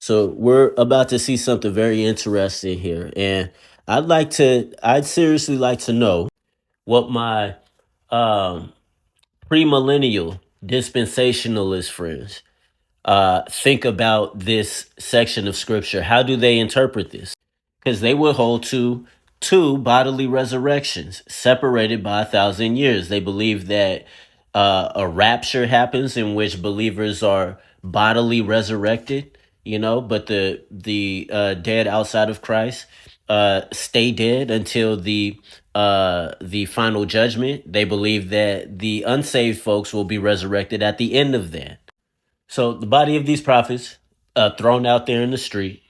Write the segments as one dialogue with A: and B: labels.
A: So we're about to see something very interesting here. And I'd seriously like to know what my um, premillennial dispensationalist friends think about this section of scripture. How do they interpret this? Because they would hold to two bodily resurrections separated by 1,000 years. They believe that a rapture happens in which believers are bodily resurrected, but the dead outside of Christ stay dead until the final judgment. They believe that the unsaved folks will be resurrected at the end of that. So the body of these prophets thrown out there in the street.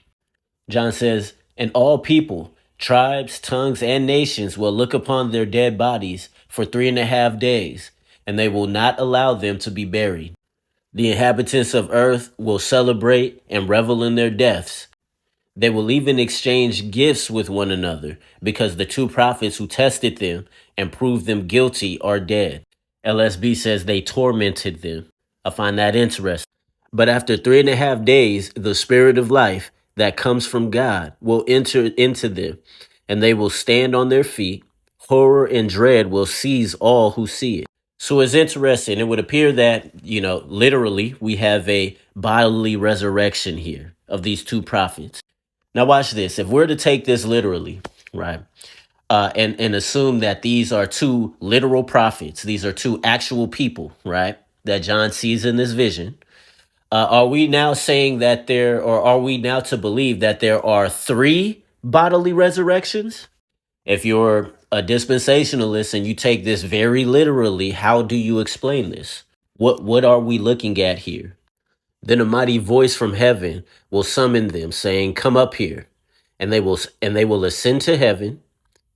A: John says, and all people, tribes, tongues, and nations will look upon their dead bodies for 3.5 days, and they will not allow them to be buried. The inhabitants of earth will celebrate and revel in their deaths. They will even exchange gifts with one another because the two prophets who tested them and proved them guilty are dead. LSB says they tormented them. I find that interesting. But after 3.5 days, the spirit of life that comes from God will enter into them, and they will stand on their feet. Horror and dread will seize all who see it. So it's interesting. It would appear that, literally, we have a bodily resurrection here of these two prophets. Now, watch this. If we're to take this literally, right, and assume that these are two literal prophets, these are two actual people, right, that John sees in this vision, are we now saying that or are we now to believe that there are three bodily resurrections? If you're a dispensationalist and you take this very literally, how do you explain this? What are we looking at here? Then a mighty voice from heaven will summon them, saying, "Come up here," and they will ascend to heaven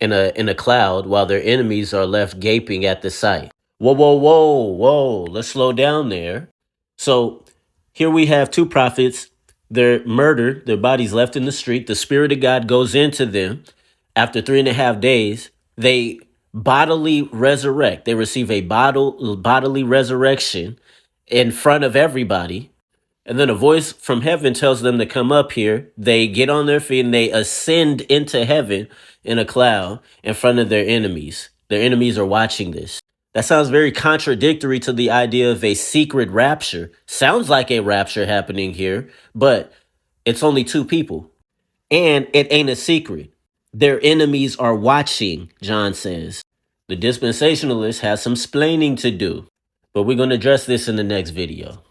A: in a cloud, while their enemies are left gaping at the sight. Whoa, whoa, whoa, whoa! Let's slow down there. So here we have two prophets. They're murdered. Their bodies left in the street. The Spirit of God goes into them. After 3.5 days, they bodily resurrect. They receive a bodily resurrection in front of everybody. And then a voice from heaven tells them to come up here. They get on their feet and they ascend into heaven in a cloud in front of their enemies. Their enemies are watching this. That sounds very contradictory to the idea of a secret rapture. Sounds like a rapture happening here, but it's only two people. And it ain't a secret. Their enemies are watching, John says. The dispensationalist has some splaining to do, but we're going to address this in the next video.